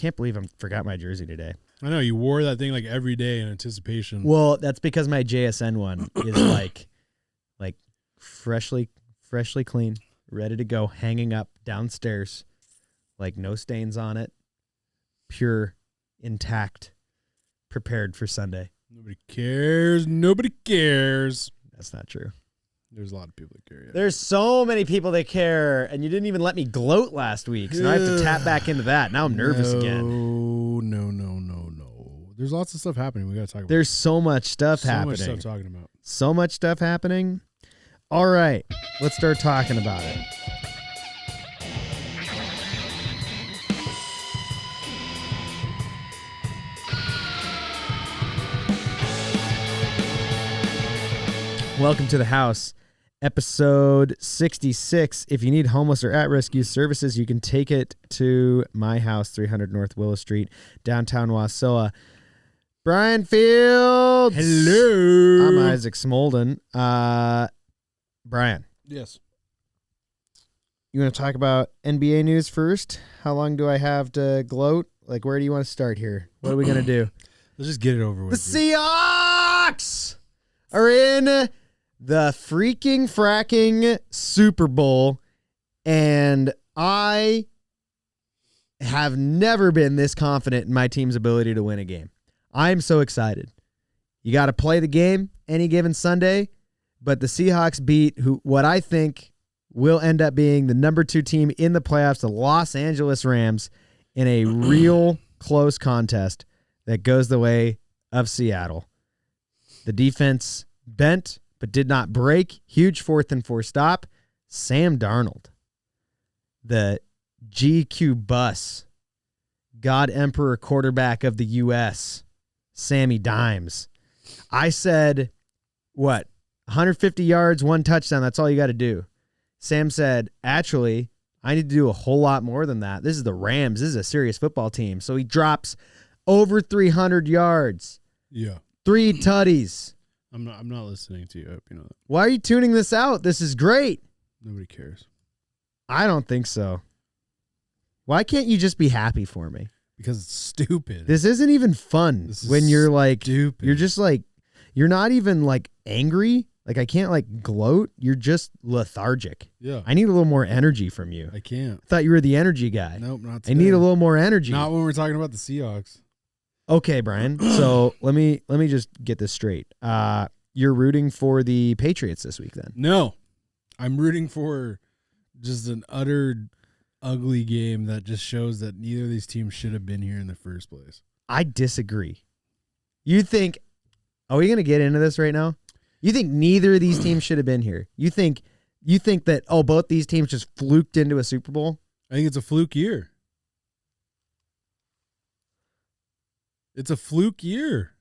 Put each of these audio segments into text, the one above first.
can't believe I forgot my jersey today. I know you wore that thing like every day in anticipation. Well, that's because my JSN one is like freshly clean, ready to go, hanging up downstairs, like no stains on it, pure, intact, prepared for Sunday. Nobody cares. Nobody cares. That's not true. There's a lot of people that care. Yeah. There's so many people that care, and you didn't even let me gloat last week, so now I have to tap back into that. Now I'm nervous again. No. There's lots of stuff happening. We got to talk about. There's so much stuff happening. So much stuff talking about. So much stuff happening. All right, let's start talking about it. Welcome to the house, episode 66. If you need homeless or at-risk youth services, you can take it to my house, 300 North Willow Street, downtown Wasilla. Brian Fields. Hello. I'm Isaac Smolden. Brian. Yes. You want to talk about NBA news first? How long do I have to gloat? Like, where do you want to start here? What are we going to do? Let's just get it over with. The Seahawks are in the freaking fracking Super Bowl, and I have never been this confident in my team's ability to win a game. I'm so excited. You got to play the game any given Sunday, but the Seahawks beat what I think will end up being the number 2 team in the playoffs, the Los Angeles Rams, in a real close contest that goes the way of Seattle. The defense bent but did not break. Huge 4th and 4 stop. Sam Darnold, the GQ bus, God Emperor quarterback of the U.S., Sammy Dimes. I said, 150 yards, 1 touchdown, that's all you got to do. Sam said, actually, I need to do a whole lot more than that. This is the Rams. This is a serious football team. So he drops over 300 yards. Yeah. 3 tutties. I'm not listening to you. I hope you know that. Why are you tuning this out? This is great. Nobody cares. I don't think so. Why can't you just be happy for me? Because it's stupid. This isn't even fun when you're like, stupid. You're just like, you're not even like angry. Like I can't like gloat. You're just lethargic. Yeah. I need a little more energy from you. I can't. I thought you were the energy guy. Nope, not today. I need a little more energy. Not when we're talking about the Seahawks. Okay, Brian. So let me just get this straight. You're rooting for the Patriots this week then? No. I'm rooting for just an utter ugly game that just shows that neither of these teams should have been here in the first place. I disagree. You think, are we going to get into this right now? You think neither of these teams should have been here? You think that, both these teams just fluked into a Super Bowl? I think it's a fluke year. It's a fluke year.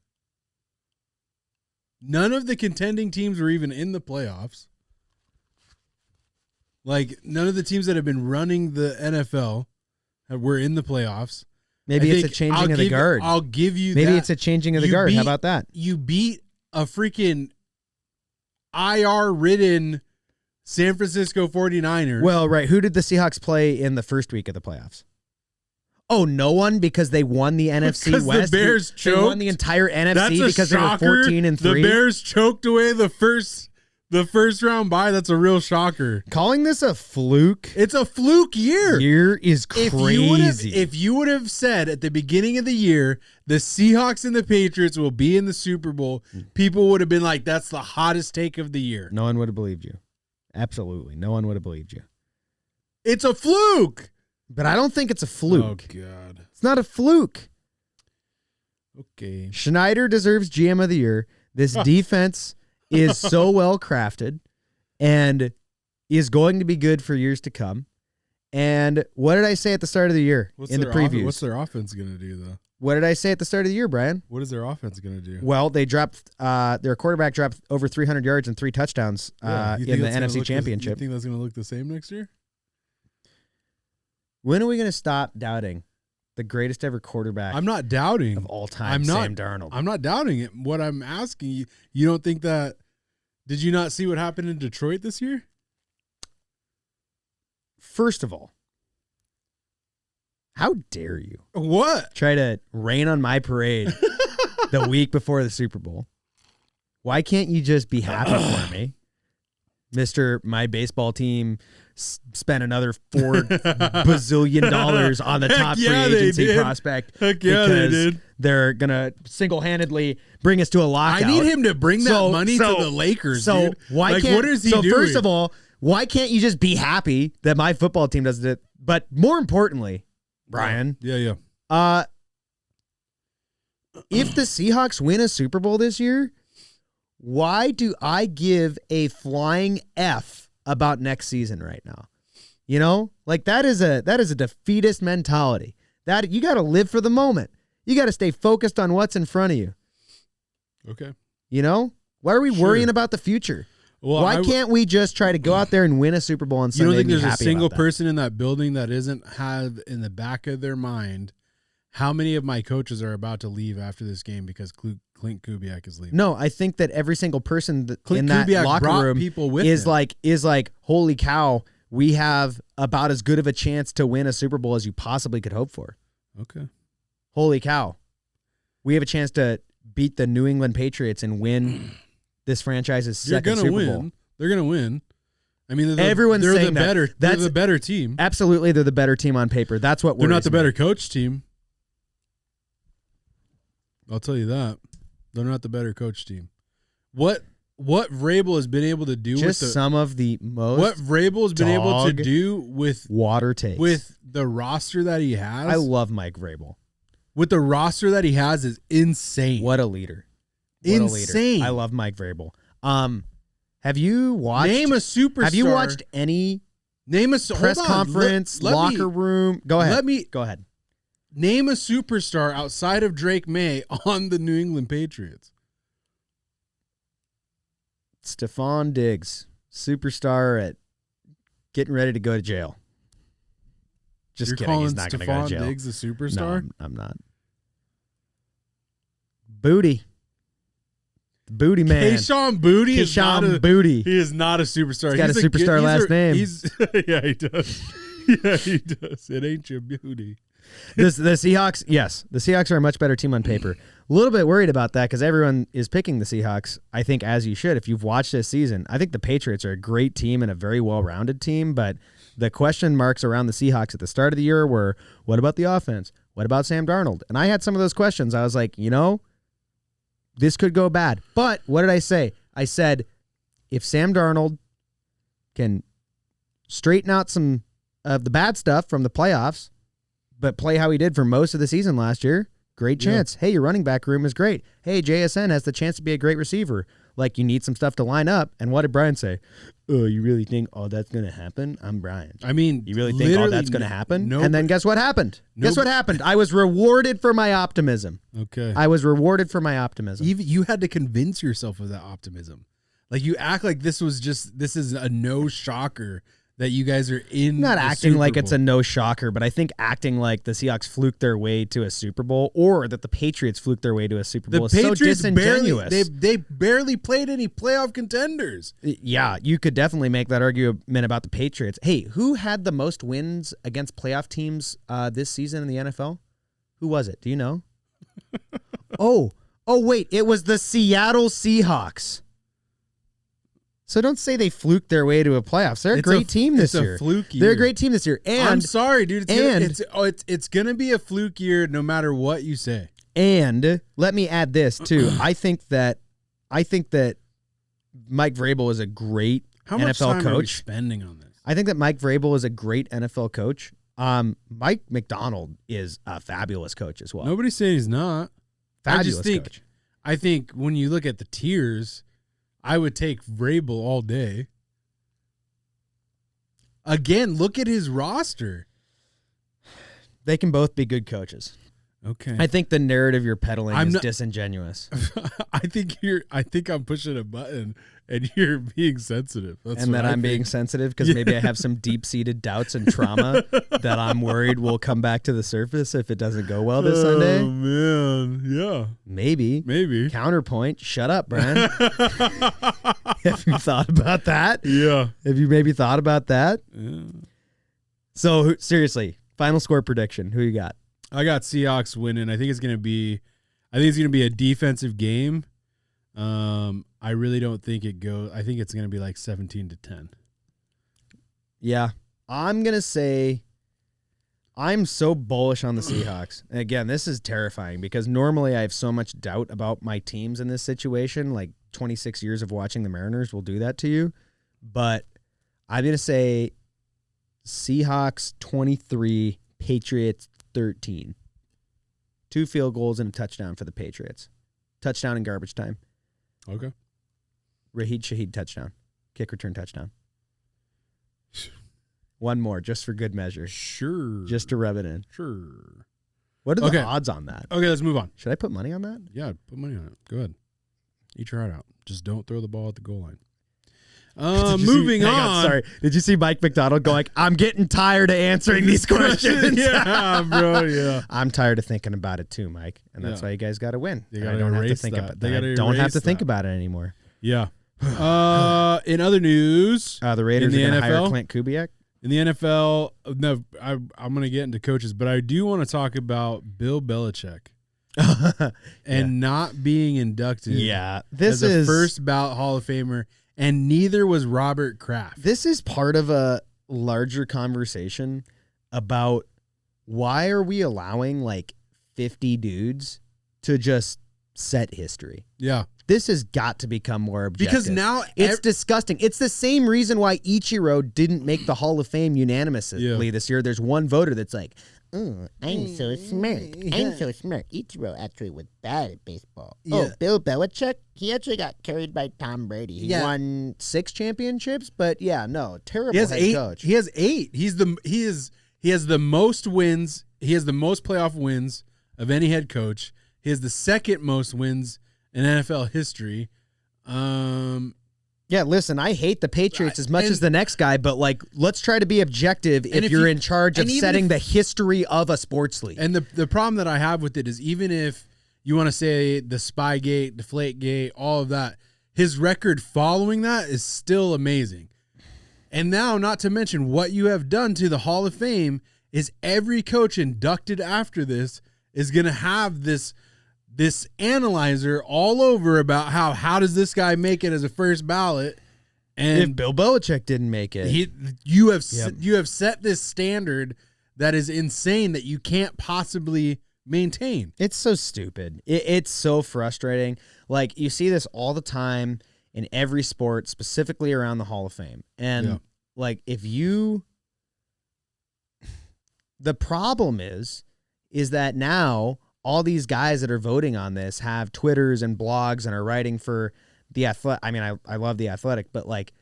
None of the contending teams were even in the playoffs. Like, none of the teams that have been running the NFL were in the playoffs. Maybe it's a changing of the guard. I'll give you Maybe that. it's a changing of the guard. How about that? You beat a freaking IR-ridden San Francisco 49ers. Well, right. Who did the Seahawks play in the first week of the playoffs? Oh, no one, because they won the NFC because West. The Bears choked. They won the entire NFC That's because they were 14-3. The Bears choked away the first round bye. That's a real shocker. Calling this a fluke? It's a fluke year. Year is crazy. If you would have said at the beginning of the year the Seahawks and the Patriots will be in the Super Bowl, people would have been like, "That's the hottest take of the year." No one would have believed you. Absolutely, no one would have believed you. It's a fluke. But I don't think it's a fluke. Oh, God. It's not a fluke. Okay. Schneider deserves GM of the year. This defense is so well crafted and is going to be good for years to come. And what did I say at the start of the year in the previews? What's their offense going to do, though? What did I say at the start of the year, Brian? What is their offense going to do? Well, they dropped their quarterback dropped over 300 yards and 3 touchdowns in the NFC Championship. You think that's going to look the same next year? When are we going to stop doubting the greatest ever quarterback? I'm not doubting of all time, Sam Darnold. I'm not doubting it. What I'm asking you, you don't think that? Did you not see what happened in Detroit this year? First of all, How dare you What? try to rain on my parade the week before the Super Bowl? Why can't you just be happy for me? Mr. My baseball team spent another $4 bazillion on the top free agency prospect because they're going to single-handedly bring us to a lockout. I need him to bring that money to the Lakers, dude. Why can't, what is he doing? First of all, why can't you just be happy that my football team does it? But more importantly, Brian. Yeah. If the Seahawks win a Super Bowl this year, why do I give a flying F about next season right now? You know, like that is a defeatist mentality. That you got to live for the moment. You got to stay focused on what's in front of you. Okay. You know, why are we worrying about the future? Well, why can't we just try to go out there and win a Super Bowl on Sunday? You don't think there's a single person in that building that isn't have in the back of their mind how many of my coaches are about to leave after this game because Clint Kubiak is leaving? No, I think that every single person in that locker room is like, holy cow, we have about as good of a chance to win a Super Bowl as you possibly could hope for. Okay. Holy cow. We have a chance to beat the New England Patriots and win this franchise's second Super Bowl. They're going to win. I mean, everyone's saying they're the better team. Absolutely, they're the better team on paper. That's what they're not the better coach team. I'll tell you that. They're not the better coach team. What Vrabel has been able to do just with some of the most what Vrabel has been able to do with water takes with the roster that he has. I love Mike Vrabel. With the roster that he has is insane. What a leader. Insane. I love Mike Vrabel. Have you watched Name a superstar. Have you watched any press conference, locker room? Go ahead. Go ahead. Name a superstar outside of Drake May on the New England Patriots. Stephon Diggs, superstar at getting ready to go to jail. Just kidding. He's not going to go to jail. Stephon Diggs a superstar? No, I'm not. Booty. Booty man. Kayshon Booty is not a Booty. He is not a superstar. He's got a superstar last name. Yeah, he does. Yeah, he does. It ain't your beauty. The Seahawks, yes, the Seahawks are a much better team on paper. A little bit worried about that because everyone is picking the Seahawks, I think, as you should. If you've watched this season, I think the Patriots are a great team and a very well-rounded team, but the question marks around the Seahawks at the start of the year were, what about the offense? What about Sam Darnold? And I had some of those questions. I was like, this could go bad. But what did I say? I said, if Sam Darnold can straighten out some of the bad stuff from the playoffs, but play how he did for most of the season last year, great chance. Yeah. Hey, your running back room is great. Hey, JSN has the chance to be a great receiver. Like, you need some stuff to line up. And what did Brian say? Oh, you really think that's going to happen? I'm Brian. I mean, you really think that's going to happen? And then guess what happened? Guess what happened? I was rewarded for my optimism. Okay. I was rewarded for my optimism. Even you had to convince yourself of that optimism. Like, you act like this is a no shocker that you guys are in. Not acting like it's a no shocker, but I think acting like the Seahawks fluked their way to a Super Bowl or that the Patriots fluked their way to a Super Bowl is so disingenuous. They barely played any playoff contenders. Yeah, you could definitely make that argument about the Patriots. Hey, who had the most wins against playoff teams this season in the NFL? Who was it? Do you know? Oh, wait, it was the Seattle Seahawks. So don't say they fluked their way to a playoffs. They're a great team this year. They're a great team this year. And I'm sorry, dude. It's gonna be a fluke year no matter what you say. And let me add this too. I think that Mike Vrabel is a great How NFL much time coach. Are we spending on this? I think that Mike Vrabel is a great NFL coach. Mike McDonald is a fabulous coach as well. Nobody's saying he's not. Fabulous coach. I think when you look at the tiers, I would take Vrabel all day. Again, look at his roster. They can both be good coaches. Okay. I think the narrative you're peddling is disingenuous. I think I'm pushing a button and you're being sensitive. And that I'm being sensitive because maybe I have some deep-seated doubts and trauma that I'm worried will come back to the surface if it doesn't go well this Sunday. Oh, man. Yeah. Maybe. Counterpoint. Shut up, Brian. Have you thought about that? Yeah. Have you maybe thought about that? Yeah. So, seriously, Final score prediction. Who you got? I got Seahawks winning. I think it's gonna be a defensive game. I really don't think it goes. I think it's gonna be like 17-10. Yeah, I'm gonna say I'm so bullish on the Seahawks. And again, this is terrifying because normally I have so much doubt about my teams in this situation. Like 26 years of watching the Mariners will do that to you. But I'm going to say Seahawks 23, Patriots 13. 2 field goals and a touchdown for the Patriots. Touchdown in garbage time. Okay. Raheed Shaheed touchdown. Kick return touchdown. One more, just for good measure. Sure. Just to rub it in. Sure. What are the odds on that? Okay, let's move on. Should I put money on that? Yeah, put money on it. Go ahead. Eat your heart out. Just don't throw the ball at the goal line. Moving on. Sorry. Did you see Mike McDonald go like, I'm getting tired of answering these questions? Yeah, bro, yeah. I'm tired of thinking about it too, Mike. And that's why you guys got to win. I don't have to think about it. I don't have to think about it anymore. Yeah. In other news, the Raiders are going to hire Clint Kubiak. In the NFL, no, I'm going to get into coaches, but I do want to talk about Bill Belichick and not being inducted this as a first ballot Hall of Famer, and neither was Robert Kraft. This is part of a larger conversation about why are we allowing like 50 dudes to just set history? Yeah. This has got to become more objective. Because now it's disgusting. It's the same reason why Ichiro didn't make the Hall of Fame unanimously this year. There's one voter that's like, oh, I'm so smart. I'm so smart. Ichiro actually was bad at baseball. Yeah. Oh, Bill Belichick? He actually got carried by Tom Brady. He won 6 championships, but terrible head coach. He has 8. He has the most wins. He has the most playoff wins of any head coach. He has the second most wins in NFL history. Listen, I hate the Patriots as much as the next guy, but like, let's try to be objective if you're in charge of setting the history of a sports league. And the problem that I have with it is, even if you want to say the Spygate, Deflategate, all of that, his record following that is still amazing. And now, not to mention what you have done to the Hall of Fame, is every coach inducted after this is going to have this analyzer all over about how does this guy make it as a first ballot, and if Bill Belichick didn't make it, you have set this standard that is insane that you can't possibly maintain. It's so stupid. It's so frustrating. Like, you see this all the time in every sport, specifically around the Hall of Fame, and like, the problem is that now all these guys that are voting on this have Twitters and blogs and are writing for the Athletic. I mean, I love the Athletic, but like,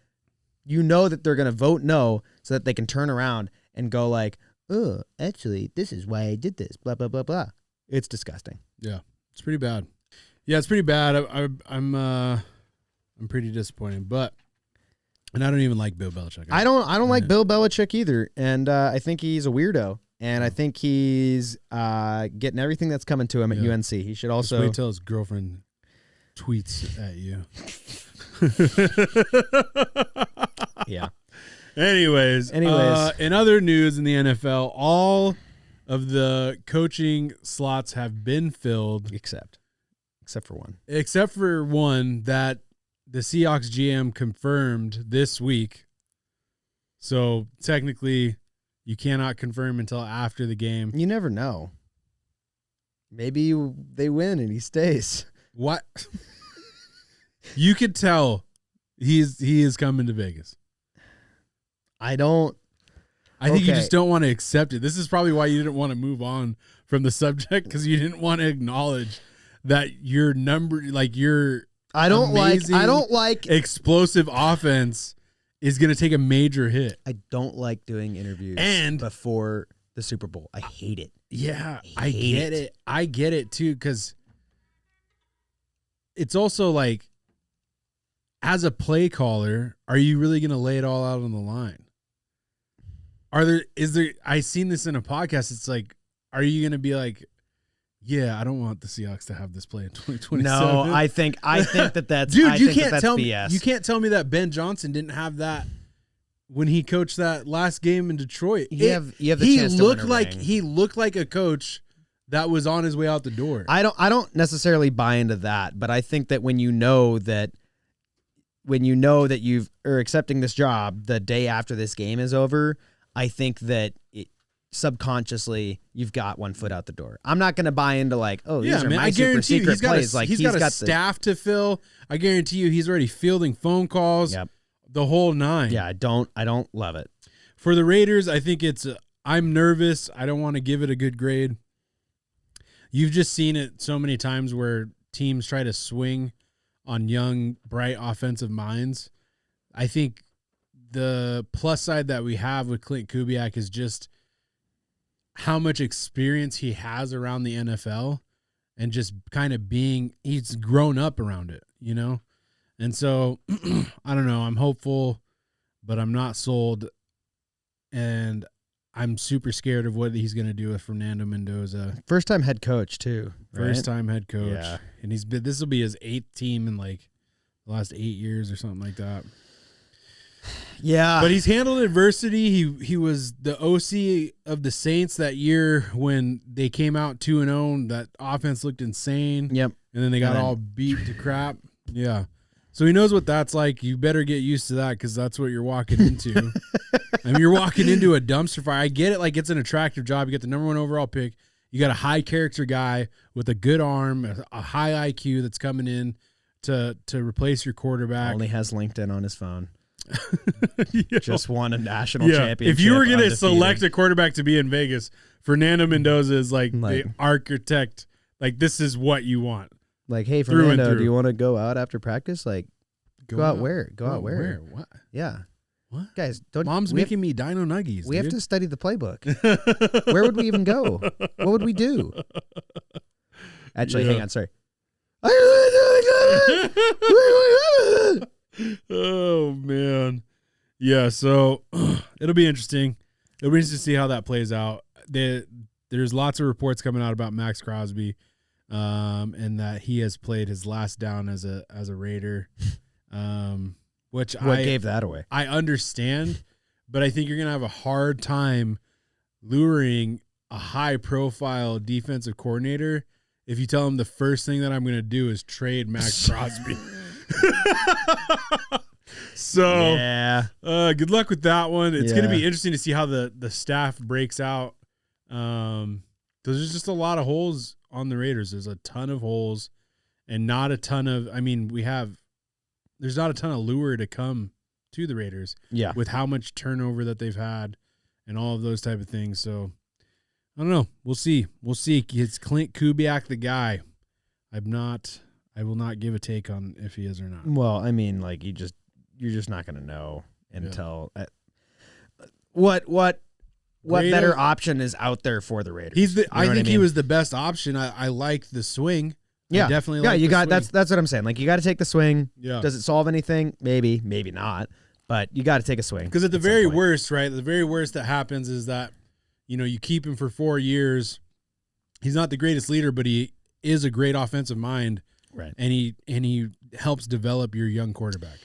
that they're going to vote no so that they can turn around and go like, oh, actually, this is why I did this, blah, blah, blah, blah. It's disgusting. Yeah, it's pretty bad. Yeah, it's pretty bad. I'm pretty disappointed, and I don't even like Bill Belichick. I don't like Bill Belichick either, and I think he's a weirdo. And I think he's getting everything that's coming to him at UNC. He should also just wait till his girlfriend tweets at you. Yeah. Anyways, in other news in the NFL, all of the coaching slots have been filled, except for one. Except for one that the Seahawks GM confirmed this week. So technically, you cannot confirm until after the game. You never know. Maybe they win and he stays. What? You could tell he is coming to Vegas. I think you just don't want to accept it. This is probably why you didn't want to move on from the subject, because you didn't want to acknowledge that your I don't like explosive offense is going to take a major hit. I don't like doing interviews before the Super Bowl. I hate it. Yeah, I get it. I get it too, because it's also like, as a play caller, are you really going to lay it all out on the line? I seen this in a podcast. It's like, are you going to be like, yeah, I don't want the Seahawks to have this play in 2027. No, I think that's dude. you can't tell BS. me. You can't tell me that Ben Johnson didn't have that when he coached that last game in Detroit. You have the chance to win a ring. He looked like a coach that was on his way out the door. I don't necessarily buy into that, but I think that when you know that you are accepting this job the day after this game is over, I think that subconsciously you've got one foot out the door. I'm not going to buy into like, oh, these are my super secret plays. He's got a staff to fill. I guarantee you he's already fielding phone calls. Yep. The whole nine. Yeah, I don't love it. For the Raiders, I think I'm nervous. I don't want to give it a good grade. You've just seen it so many times where teams try to swing on young, bright offensive minds. I think the plus side that we have with Clint Kubiak is just how much experience he has around the NFL and just kind of he's grown up around it, you know? And so, I don't know. I'm hopeful, but I'm not sold. And I'm super scared of what he's going to do with Fernando Mendoza. First time head coach too. Right? First time head coach. Yeah. And this will be his 8th team in like the last 8 years or something like that. Yeah. But he's handled adversity. He was the OC of the Saints that year when they came out 2-0. That offense looked insane. Yep. And then they got all beat to crap. Yeah. So he knows what that's like. You better get used to that because that's what you're walking into. I mean, you're walking into a dumpster fire. I get it. Like, it's an attractive job. You get the number 1 overall pick. You got a high character guy with a good arm, a high IQ that's coming in to replace your quarterback. Only has LinkedIn on his phone. Just won a national championship. If you were going to select a quarterback to be in Vegas, Fernando Mendoza is like the architect. Like, this is what you want. Like, hey, Fernando, do you want to go out after practice? Like, go out where? Go out where? What? Yeah. What? Guys, Mom's making me dino nuggies. We have to study the playbook. Where would we even go? What would we do? Actually, hang on. Sorry. Oh, man. Yeah, so it'll be interesting. It'll be interesting to see how that plays out. There's lots of reports coming out about Max Crosby. And that he has played his last down as a Raider, which what gave that away? I understand, but I think you're gonna have a hard time luring a high-profile defensive coordinator if you tell him the first thing that I'm gonna do is trade Max Crosby. So yeah, good luck with that one. It's gonna be interesting to see how the staff breaks out. There's just a lot of holes on the Raiders. There's a ton of holes and not a ton of, there's not a ton of lure to come to the Raiders with how much turnover that they've had and all of those type of things. So I don't know. We'll see. Is Clint Kubiak the guy? I will not give a take on if he is or not. Well, I mean, like you're just not going to know until what better option is out there for the Raiders? I think he was the best option. I like the swing. Yeah, I definitely. Yeah, like you the got swing. that's what I'm saying. Like you got to take the swing. Yeah. Does it solve anything? Maybe not. But you got to take a swing. Because at the very worst, right? The very worst that happens is that you keep him for 4 years. He's not the greatest leader, but he is a great offensive mind. Right. And he helps develop your young quarterback.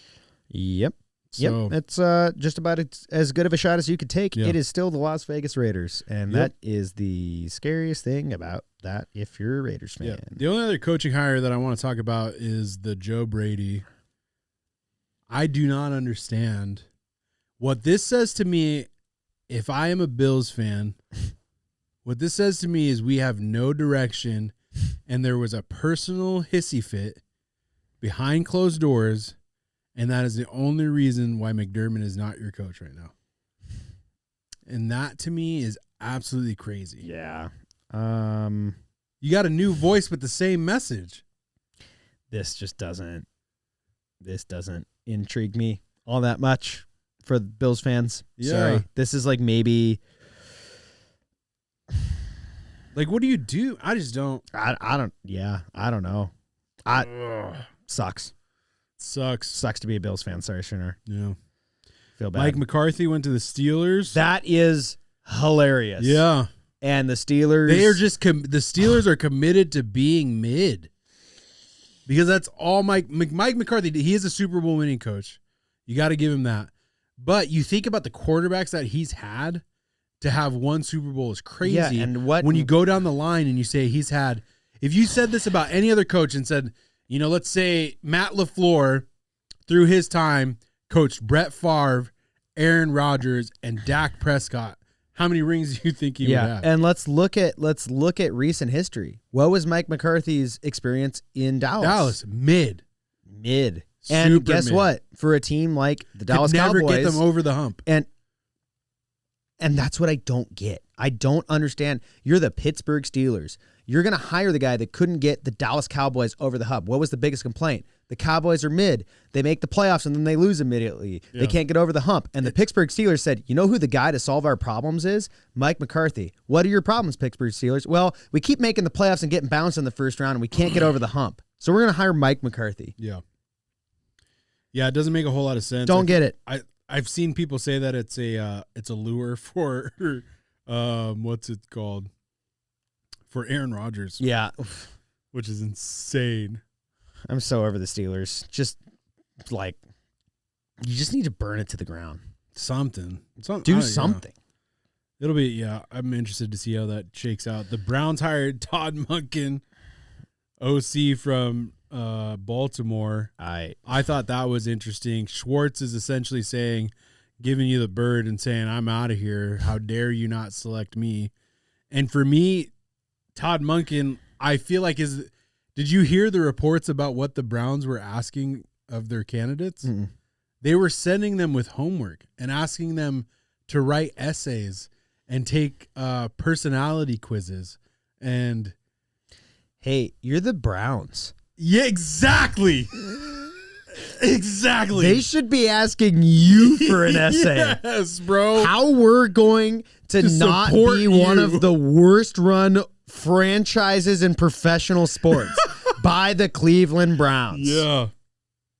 Yep. So, it's just about as good of a shot as you could take. Yeah. It is still the Las Vegas Raiders, and that is the scariest thing about that if you're a Raiders fan. Yeah. The only other coaching hire that I want to talk about is the Joe Brady. I do not understand what this says to me. If I am a Bills fan, what this says to me is we have no direction, and there was a personal hissy fit behind closed doors. And that is the only reason why McDermott is not your coach right now. And that to me is absolutely crazy. Yeah. You got a new voice with the same message. This doesn't intrigue me all that much for the Bills fans. Yeah. Sorry. This is like maybe like what do you do? I just don't. I don't know. Sucks. Sucks to be a Bills fan. Sorry, Schooner. Yeah. Feel bad. Mike McCarthy went to the Steelers. That is hilarious. Yeah. And the Steelers. They are just the Steelers are committed to being mid. Because that's all Mike McCarthy did. He is a Super Bowl winning coach. You got to give him that. But you think about the quarterbacks that he's had to have one Super Bowl is crazy. Yeah, and when you go down the line and you say he's had, if you said this about any other coach and said, let's say Matt LaFleur through his time coached Brett Favre, Aaron Rodgers, and Dak Prescott, how many rings do you think he would have? And let's look at recent history. What was Mike McCarthy's experience in Dallas? Mid. And Super guess mid. what? For a team like the Dallas never Cowboys, get them over the hump. And that's what I don't get. I don't understand. You're the Pittsburgh Steelers. You're going to hire the guy that couldn't get the Dallas Cowboys over the hump. What was the biggest complaint? The Cowboys are mid. They make the playoffs and then they lose immediately. Yeah. They can't get over the hump. And the Pittsburgh Steelers said, you know who the guy to solve our problems is? Mike McCarthy. What are your problems, Pittsburgh Steelers? Well, we keep making the playoffs and getting bounced in the first round and we can't get over the hump. So we're going to hire Mike McCarthy. Yeah. Yeah, it doesn't make a whole lot of sense. Don't get it. I've seen people say that it's a lure for what's it called? For Aaron Rodgers. Yeah. Which is insane. I'm so over the Steelers. Just like you just need to burn it to the ground. Something. Do something. Yeah. It'll be I'm interested to see how that shakes out. The Browns hired Todd Monken, OC from Baltimore. I thought that was interesting. Schwartz is essentially saying, giving you the bird and saying, I'm out of here. How dare you not select me? And for me, Todd Monken, I feel like did you hear the reports about what the Browns were asking of their candidates? Mm-mm. They were sending them with homework and asking them to write essays and take personality quizzes. And hey, you're the Browns. Yeah, exactly. Exactly. They should be asking you for an essay. Yes, bro. How we're going to not be one of the worst run franchises in professional sports by the Cleveland Browns. Yeah.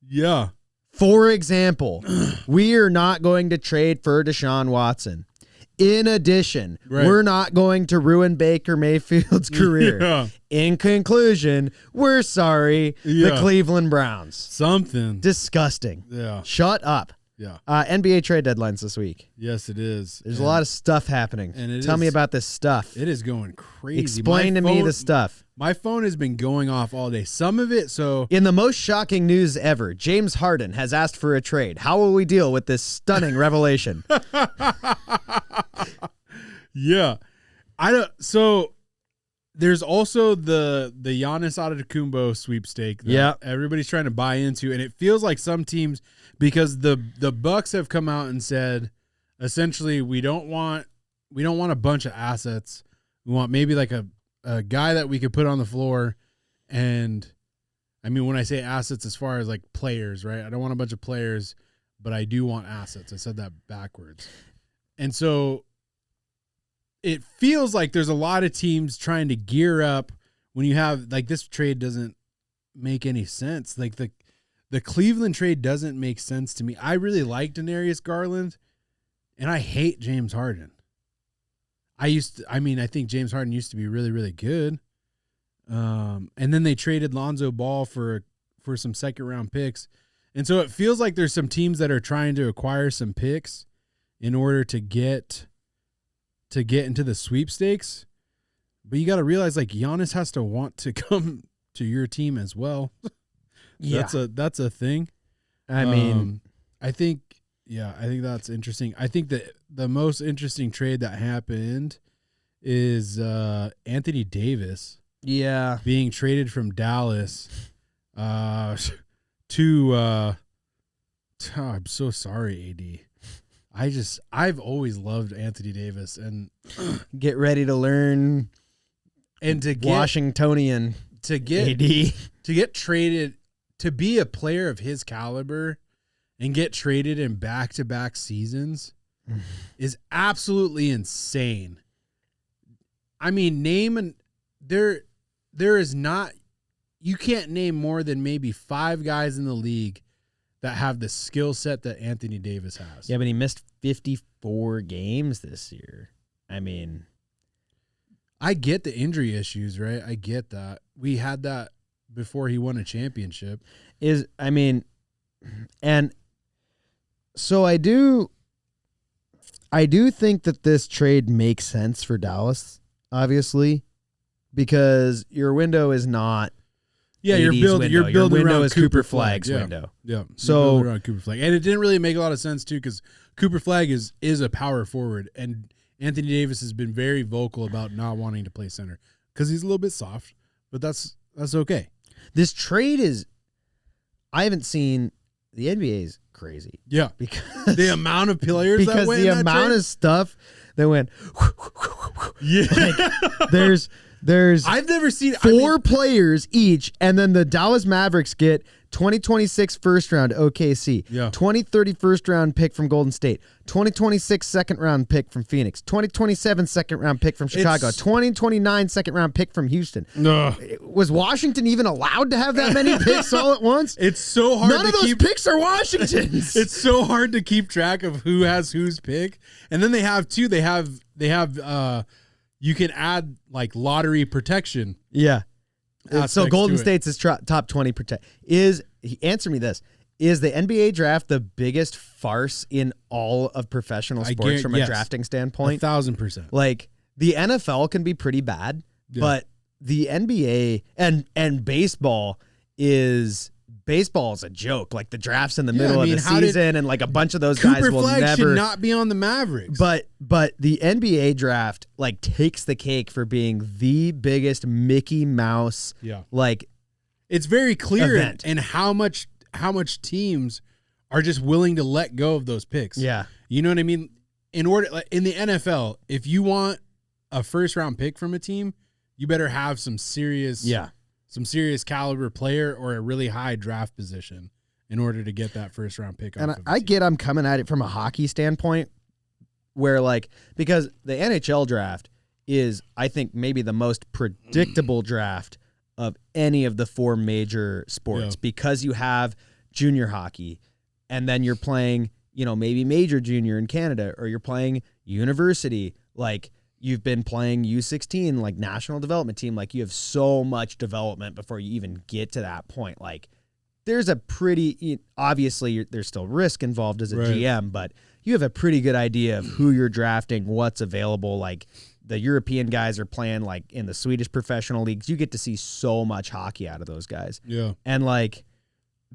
Yeah. For example, we are not going to trade for Deshaun Watson. In addition, we're not going to ruin Baker Mayfield's career. Yeah. In conclusion, we're sorry, the Cleveland Browns. Something. Disgusting. Yeah. Shut up. Yeah. NBA trade deadlines this week. Yes, it is. There's a lot of stuff happening. And Tell me about this stuff. It is going crazy. Explain to me the stuff. My phone has been going off all day. Some of it, In the most shocking news ever, James Harden has asked for a trade. How will we deal with this stunning revelation? Yeah. So there's also the Giannis Antetokounmpo sweepstake that everybody's trying to buy into, and it feels like some teams, because the Bucks have come out and said essentially we don't want a bunch of assets. We want maybe like a guy that we could put on the floor. And I mean, when I say assets, as far as like players, right? I don't want a bunch of players, but I do want assets. I said that backwards. And so it feels like there's a lot of teams trying to gear up when you have, like, this trade doesn't make any sense. Like the Cleveland trade doesn't make sense to me. I really like Darius Garland, and I hate James Harden. I think James Harden used to be really, really good. And then they traded Lonzo Ball for some second-round picks. And so it feels like there's some teams that are trying to acquire some picks in order to get into the sweepstakes. But you got to realize, like, Giannis has to want to come to your team as well. Yeah. That's a thing. I mean, I think that's interesting. I think that the most interesting trade that happened is Anthony Davis. Yeah. Being traded from Dallas to I'm so sorry, AD. I've always loved Anthony Davis, and get ready to learn and to get Washingtonian to get AD. To get traded, to be a player of his caliber and get traded in back-to-back seasons is absolutely insane. I mean, there is not, you can't name more than maybe 5 guys in the league that have the skill set that Anthony Davis has. Yeah, but he missed 54 games this year. I mean, I get the injury issues, right? I get that. We had that before he won a championship. and So I do think that this trade makes sense for Dallas, obviously, because your window is not. Yeah, you're 80s building. window. You're Your building window around is Cooper Cooper Flagg's Flagg's window. Yeah. So- you're building around Cooper Flagg, and it didn't really make a lot of sense too because Cooper Flagg is a power forward, and Anthony Davis has been very vocal about not wanting to play center because he's a little bit soft, but that's okay. This trade is. I haven't seen the NBA's crazy. Yeah, Because the amount of players that because went the in that amount trade? of stuff that went. Yeah, There's I've never seen four players each, and then the Dallas Mavericks get 2026 first round OKC, Yeah. 2030 first round pick from Golden State, 2026 second round pick from Phoenix, 2027 second round pick from Chicago, 2029 second round pick from Houston. No, Was Washington even allowed to have that many picks all at once? it's so hard. None to of those keep, picks are Washington's. It's so hard to keep track of who has whose pick, and then they have two. They have. You can add like lottery protection. Yeah. So aspects Golden to it. State's is top 20 protect. Answer me this. Is the NBA draft the biggest farce in all of professional sports from a yes. drafting standpoint? 1,000%. Like the NFL can be pretty bad, but the NBA and baseball is a joke. Like the draft's in the middle of the season and like a bunch of those guys Cooper will Flagg never should not be on the Mavericks. But the NBA draft like takes the cake for being the biggest Mickey Mouse like it's very clear event. and how much teams are just willing to let go of those picks. Yeah. You know what I mean? In the NFL, if you want a first round pick from a team, you better have some serious caliber player or a really high draft position in order to get that first round pick. And off of a I team. get I'm coming at it from a hockey standpoint where like because the NHL draft is I think maybe the most predictable draft of any of the four major sports because you have junior hockey and then you're playing, maybe major junior in Canada or you're playing university like you've been playing U16 like national development team like you have so much development before you even get to that point like there's a pretty obviously there's still risk involved as a GM but you have a pretty good idea of who you're drafting what's available like the European guys are playing like in the Swedish professional leagues you get to see so much hockey out of those guys and like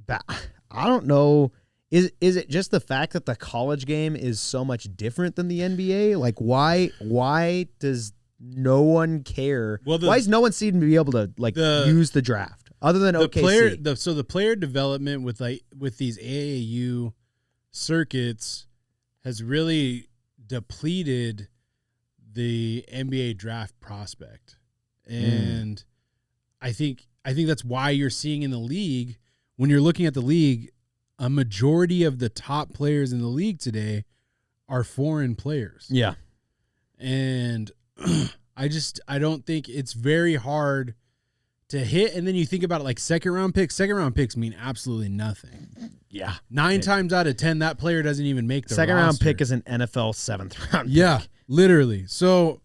I don't know is it just the fact that the college game is so much different than the NBA? Like, why does no one care? Well, why is no one seem to be able to use the draft other than OKC? The player development with these AAU circuits has really depleted the NBA draft prospect, and I think that's why you're seeing in the league when you're looking at the league. A majority of the top players in the league today are foreign players. Yeah. And I don't think it's very hard to hit. And then you think about it like second round picks mean absolutely nothing. Yeah. 9 times out of 10, that player doesn't even make the second roster. round pick is an NFL 7th round Yeah, pick. literally. So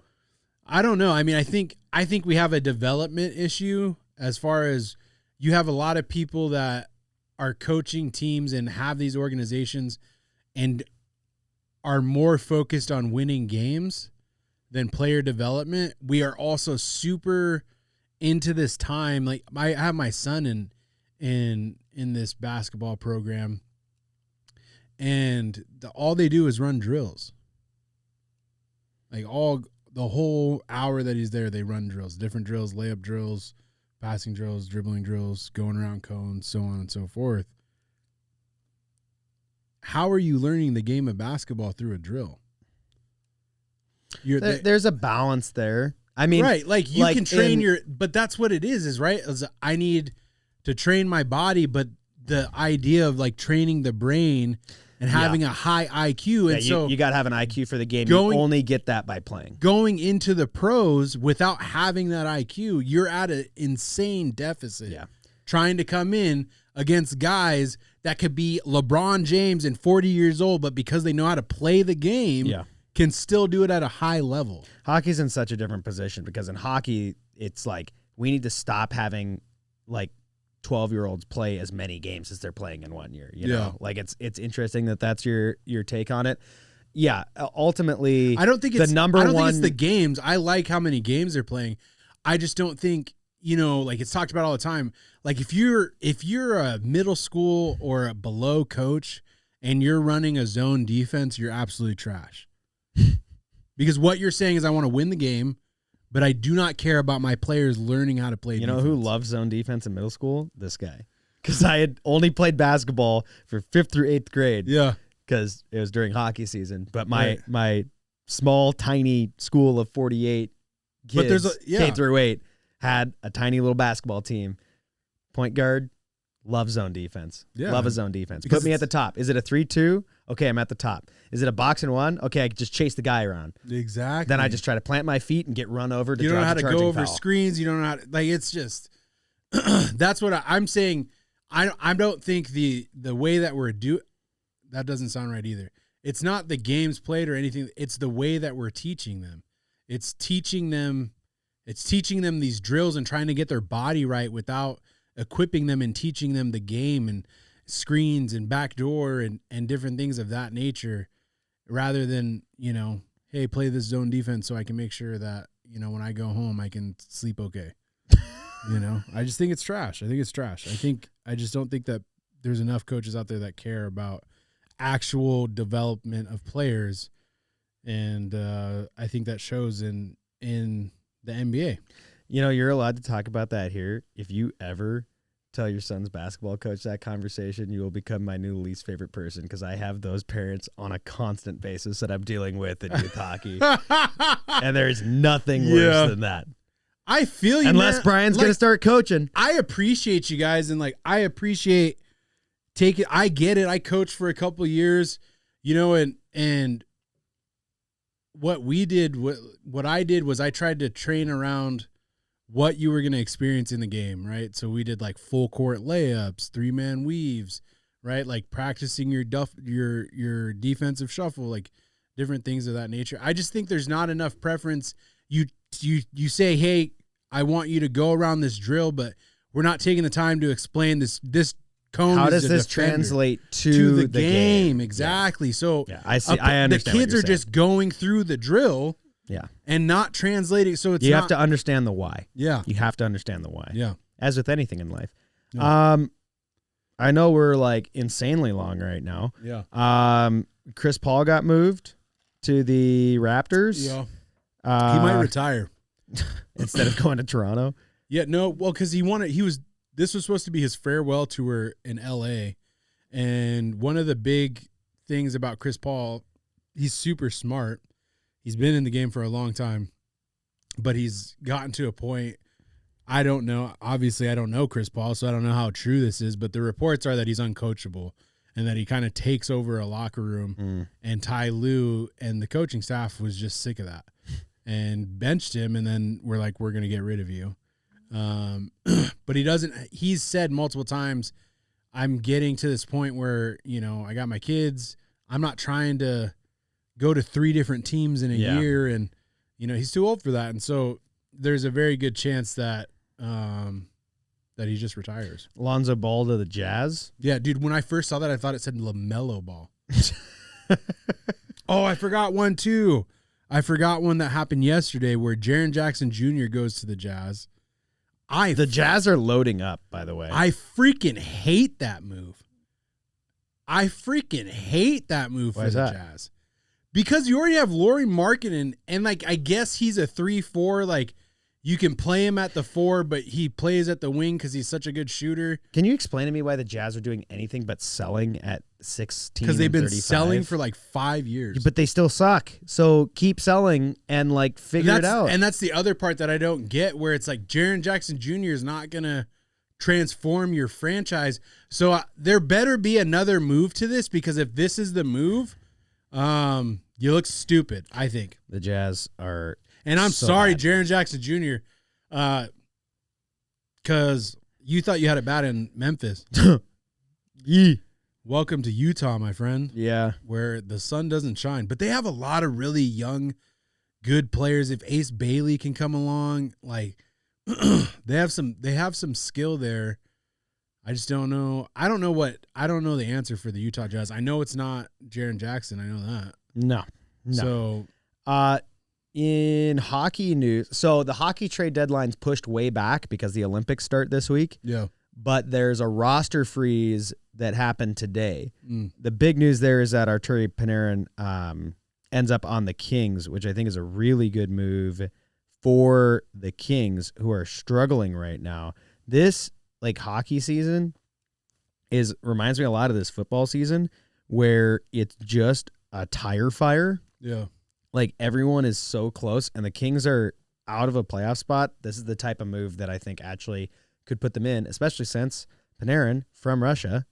I don't know. I mean, I think we have a development issue as far as you have a lot of people that are coaching teams and have these organizations and are more focused on winning games than player development. We are also super into this time. Like I have my son in this basketball program and all they do is run drills. Like the whole hour that he's there, they run drills, different drills, layup drills, passing drills, dribbling drills, going around cones, so on and so forth. How are you learning the game of basketball through a drill? There's a balance there. I mean, right. Like you can train but that's what it is right? I need to train my body, but the idea of like training the brain and having a high IQ. And so you got to have an IQ for the game. You only get that by playing. Going into the pros without having that IQ, you're at an insane deficit. Yeah. Trying to come in against guys that could be LeBron James and 40 years old, but because they know how to play the game, can still do it at a high level. Hockey's in such a different position because in hockey, it's like we need to stop having like 12-year-olds play as many games as they're playing in 1 year. You Yeah. know, like it's interesting that that's your take on it. Yeah, ultimately, I don't think it's the number I don't one. think it's the games. I like how many games they're playing. I just don't think, like it's talked about all the time. Like if you're a middle school or a below coach and you're running a zone defense, you're absolutely trash. Because what you're saying is I want to win the game, but I do not care about my players learning how to play You defense. know who loves zone defense in middle school? This guy. Because I had only played basketball for 5th through 8th grade. Yeah. Because it was during hockey season. But my small, tiny school of 48 kids, But there's K through 8, had a tiny little basketball team. Point guard, love zone defense. Yeah. Love a zone defense. Because Put me at the top. Is it a 3-2? Okay, I'm at the top. Is it a box and 1? Okay, I just chase the guy around. Exactly. Then I just try to plant my feet and get run over to you don't know dodge how a to charging go over foul. screens. You don't know how to, like, it's just, that's what I'm saying. I don't think the way that that doesn't sound right either. It's not the games played or anything. It's the way that we're teaching them. It's teaching them these drills and trying to get their body right without equipping them and teaching them the game and screens and backdoor and different things of that nature, rather than, hey, play this zone defense so I can make sure that, when I go home, I can sleep okay. I just think it's trash. I just don't think that there's enough coaches out there that care about actual development of players. And I think that shows in the NBA. You're allowed to talk about that here. If you ever tell your son's basketball coach that conversation, you will become my new least favorite person, because I have those parents on a constant basis that I'm dealing with in youth hockey. And there's nothing worse than that. I feel you, unless man. Brian's going to start coaching. I appreciate you guys, and I appreciate I get it. I coached for a couple of years, and what I did was I tried to train around what you were going to experience in the game, right? So we did like full court layups, 3-man weaves, right? Like practicing your defensive shuffle, like different things of that nature. I just think there's not enough preference. You say, hey, I want you to go around this drill, but we're not taking the time to explain this cone. How is does a this defender translate to the game? Exactly. So I see. I understand. The kids what are you're just going through the drill. Yeah. And not translating. So you have to understand the why. Yeah. You have to understand the why. Yeah. As with anything in life. Yeah. I know we're like insanely long right now. Yeah. Chris Paul got moved to the Raptors. Yeah. He might retire instead of going to Toronto. Yeah. No. Well, because this was supposed to be his farewell tour in LA. And one of the big things about Chris Paul, he's super smart. He's been in the game for a long time, but he's gotten to a point. I don't know. Obviously, I don't know Chris Paul, so I don't know how true this is, but the reports are that he's uncoachable and that he kind of takes over a locker room. And Ty Lue and the coaching staff was just sick of that and benched him. And then we're like, we're going to get rid of you. But he's said multiple times, I'm getting to this point where, I got my kids. I'm not trying to go to 3 different teams in a year, and he's too old for that. And so there's a very good chance that he just retires. Lonzo Ball to the Jazz. Yeah, dude, when I first saw that, I thought it said LaMelo Ball. Oh, I forgot one too. I forgot one that happened yesterday where Jaren Jackson Jr. goes to the Jazz. The Jazz are loading up, by the way. I freaking hate that move. Why for the Jazz. Because you already have Lauri Markkanen, and I guess he's a 3-4. You can play him at the 4, but he plays at the wing because he's such a good shooter. Can you explain to me why the Jazz are doing anything but selling at 16? Because they've been 35? selling for 5 years. But they still suck. So keep selling and figure it out. And that's the other part that I don't get, where it's Jaren Jackson Jr. is not going to transform your franchise. So there better be another move to this, because if this is the move, you look stupid, I think. The Jazz are, and I'm so sorry, bad. Jaren Jackson Jr., because you thought you had it bad in Memphis. Welcome to Utah, my friend. Yeah. Where the sun doesn't shine. But they have a lot of really young, good players. If Ace Bailey can come along, they have some skill there. I just don't know. I don't know the answer for the Utah Jazz. I know it's not Jaren Jackson. I know that. No. So, in hockey news, so the hockey trade deadline's pushed way back because the Olympics start this week. yeah. But there's a roster freeze that happened today. The big news there is that Arturi Panarin ends up on the Kings, which I think is a really good move for the Kings, who are struggling right now. This hockey season reminds me a lot of this football season, where it's just a tire fire. Yeah. Everyone is so close, and the Kings are out of a playoff spot. This is the type of move that I think actually could put them in, especially since Panarin from Russia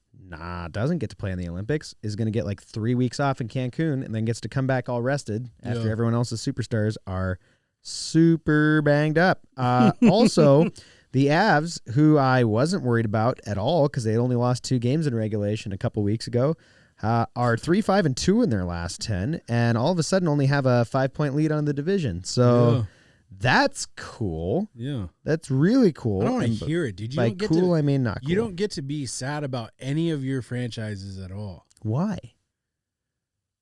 doesn't get to play in the Olympics, is going to get 3 weeks off in Cancun, and then gets to come back all rested after everyone else's superstars are super banged up. Also, the Avs, who I wasn't worried about at all because they had only lost 2 games in regulation a couple weeks ago, are 3-5-2 in their last 10, and all of a sudden only have a 5-point lead on the division. So that's cool. Yeah. That's really cool. I don't want to hear it, dude. By cool, I mean not cool. You don't get to be sad about any of your franchises at all. Why?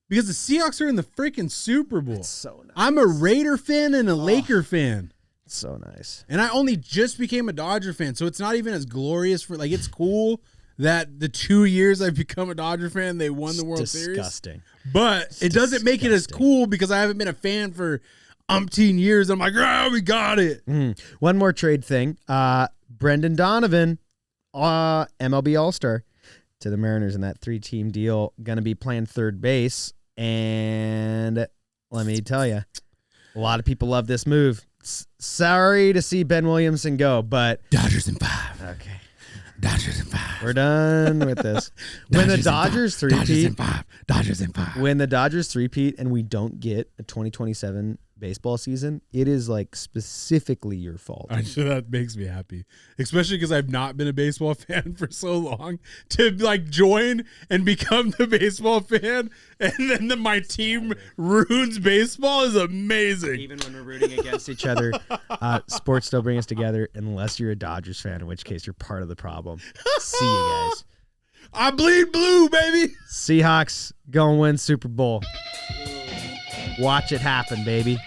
Because the Seahawks are in the freaking Super Bowl. It's so nice. I'm a Raider fan and a Laker fan. It's so nice. And I only just became a Dodger fan, so it's not even as glorious for it's cool that the 2 years I've become a Dodger fan, they won the World Series. Disgusting. But it doesn't make it as cool because I haven't been a fan for umpteen years. I'm like, we got it. One more trade thing. Brendan Donovan, MLB All-Star, to the Mariners in that 3-team deal, going to be playing third base. And let me tell you, a lot of people love this move. Sorry to see Ben Williamson go, but Dodgers in 5. Okay. Dodgers in 5. We're done with this. When the Dodgers three-peat, Dodgers in 5. when the Dodgers three-peat and we don't get a 2027 baseball season, it is specifically your fault. I'm sure that makes me happy, especially because I've not been a baseball fan for so long. To join and become the baseball fan, and then my team ruins baseball is amazing. Even when we're rooting against each other, sports still bring us together, unless you're a Dodgers fan, in which case you're part of the problem. See you guys. I bleed blue, baby. Seahawks gonna win Super Bowl. Watch it happen, baby.